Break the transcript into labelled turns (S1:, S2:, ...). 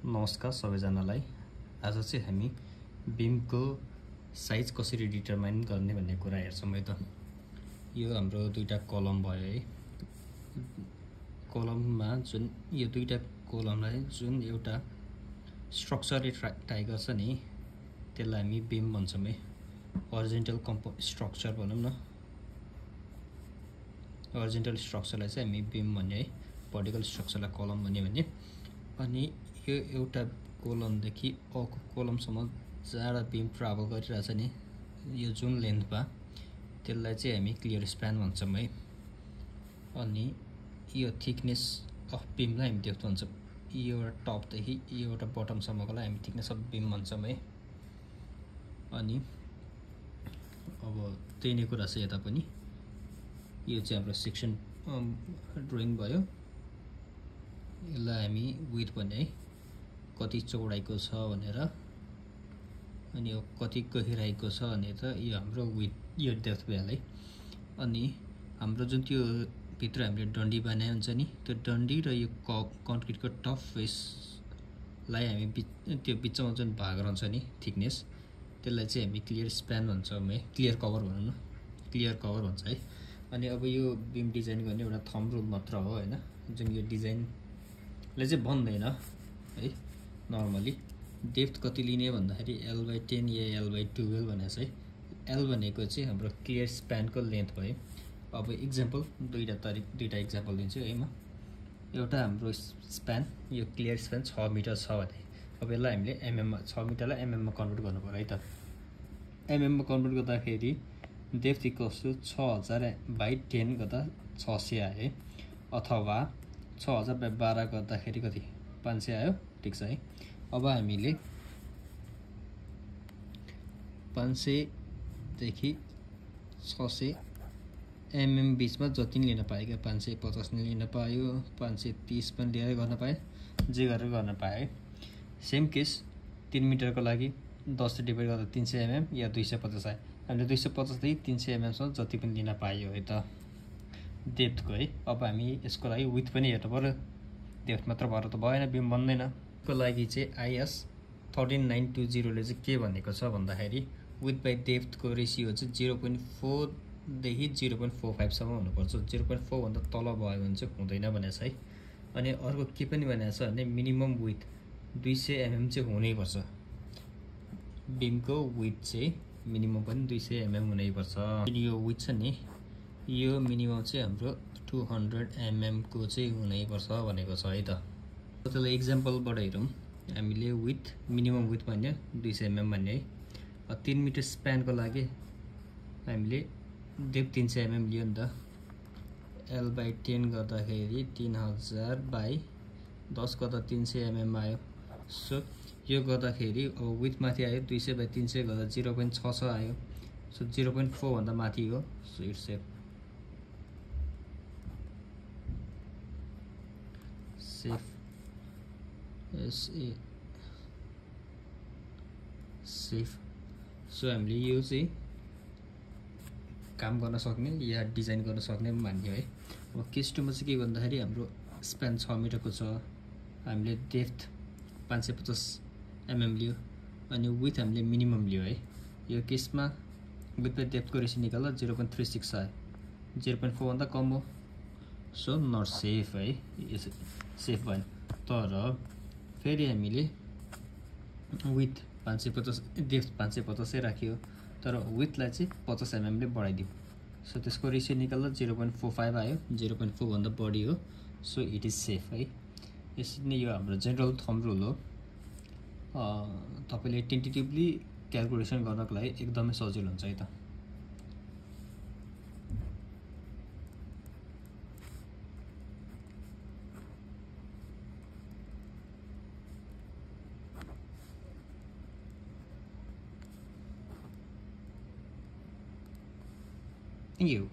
S1: नमस्कार सबैजनालाई। आज चाहिँ हामी बीमको साइज कसरी डिटरमाइन गर्ने भन्ने कुरा हेर्छौँ है त। यो हाम्रो दुईटा कलम भयो है। कलममा जुन यो दुईटा कलमलाई जुन एउटा स्ट्रक्चरले टाइ गर्छ नि त्यसलाई हामी बीम भन्छौँ है। हरिजोन्टल स्ट्रक्चर भनौँ न। हरिजोन्टल स्ट्रक्चरलाई चाहिँ हामी बीम भन्ने है। भर्टिकल स्ट्रक्चरलाई कलम भन्ने अनि यो एउटा कोलमदेखि अर्को कोलमसम्म जाडा बीम ट्राभल गरिरहेछ नि यो जुन लेन्थमा त्यसलाई चाहिँ हामी क्लियर स्प्यान भन्छौँ है। अनि यो थिकनेस अफ बीमलाई हामी त्यस्तो भन्छौँ। यो एउटा टपदेखि यो एउटा बटमसम्मकोलाई हामी थिकनेस अफ बीम भन्छौँ है। अनि अब त्यही नै कुरा छ यता पनि। यो चाहिँ हाम्रो सेक्सन ड्रइङ भयो। यसलाई हामी विड्थ भन्ने है, कति चौडाइको छ भनेर, अनि यो कति गहिराइको छ भनेर यो हाम्रो विड्थ यो डेप्थ भ्यालै। अनि हाम्रो जुन त्यो भित्र हामीले डन्डी बनाए हुन्छ नि त्यो डन्डी र यो कन्क्रिटको टप फेसलाई हामी त्यो बिचमा जुन भाग रहन्छ नि थिकनेस त्यसलाई चाहिँ हामी क्लियर स्प्यान भन्छौँ है। क्लियर कभर भनौँ न, क्लियर कभर भन्छ है। अनि अब यो बीम डिजाइन गर्ने एउटा थम्ब रुल मात्र हो हैन, जुन यो डिजाइनले चाहिँ भन्दैन है। नर्मली डेप्थ कति लिने भन्दाखेरि L/10 या L/12 भनेको छ है। L भनेको चाहिँ हाम्रो क्लियर स्प्यानको लेन्थ भयो। अब इक्जाम्पल दुईटा इक्जाम्पल दिन्छु है म। एउटा हाम्रो स्प्यान यो क्लियर स्प्यान 6 मिटर छ भने अब यसलाई हामीले एमएममा 6 मिटरलाई एमएममा कन्भर्ट गर्नु पर्यो है त। एमएममा कन्भर्ट गर्दाखेरि डेप्थ इक्वल्स टु 6000/10 गर्दा 600 आयो है। अथवा 6000/12 गर्दाखेरि कति 500 आयो। ठिक छ है। अब हामीले 500 देखि 600 एमएम बीचमा जति नि लिन पायो क्या, 550 नि लिन पायो, 530 पनि लिएर गर्न पायो, जे गरेर गर्न पायो है। सेम केस 3 मिटरको लागि 10 डिभाइड गर्दा 300 एमएम या 250 आयो। हामीले 250 देखि 300 एमएमसम्म जति पनि लिन पायो है त डेप्थको है। अब हामी यसको लागि विड्थ पनि हेर्नु पर्यो, डेप्थ मात्र भएर त भएन, बीम बन्दैन। को लागि चाहिँ IS 13920 ले चाहिँ के भनेको छ भन्दाखेरि विड्थ बाइ डेप्थको रेसियो चाहिँ 0.4 देखि 0.45 सम्म हुनुपर्छ। 0.4 भन्दा तल भयो भने चाहिँ हुँदैन भनेको छ है। अनि अर्को के पनि भनेको छ भने मिनिमम विड्थ 200 एमएम चाहिँ हुनैपर्छ। बीमको विड्थ चाहिँ मिनिमम पनि 200 एमएम हुनैपर्छ। यो विड्थ छ नि यो मिनिमम चाहिँ हाम्रो 200 एमएम को चाहिँ हुनैपर्छ भनेको छ है त। त्यसलाई इक्जाम्पलबाट हेरौँ। हामीले विड्थ मिनिमम विड्थ भन्यो 200 एमएम भन्ने है। 3 मिटर स्प्यानको लागि हामीले डेप्थ 300 एमएम लियो नि त। L/10 गर्दाखेरि 3000/10 गर्दा 300 एमएम आयो। सो यो गर्दाखेरि अब विड्थ माथि आयो 200/300 गर्दा 0.66 आयो। सो 0.4 भन्दा माथि हो। So it's safe. सो हामीले यो चाहिँ काम गर्न सक्ने या डिजाइन गर्न सक्ने मान्यो है। अब केस 2 मा चाहिँ के भन्दाखेरि हाम्रो स्प्यान 6 मिटरको छ, हामीले डेप्थ 550 एमएम लियो अनि विड्थ हामीले मिनिमम लियो है। यो केसमा विड्थ बाइ डेप्थको रेसियो निकाल्दा 0.36 आयो। 0.4 भन्दा कम हो। सो नट सेफ है, यो सेफ भएन। तर फेरि हामीले विड्थ 550 डेप्थ 550 राख्यो तर विड्थलाई चाहिँ 50 एमएम ले बढाइदियो। सो त्यसको रेसियो निकाल्दा 0.45 आयो। 0.4 भन्दा बढी हो। सो इट इज सेफ है। यसरी नै यो हाम्रो जेनरल थम्ब रुल हो। तपाईले टेन्टेटिभली क्यालकुलेसन गर्नको लागि एकदमै सजिलो हुन्छ है त। Thank you.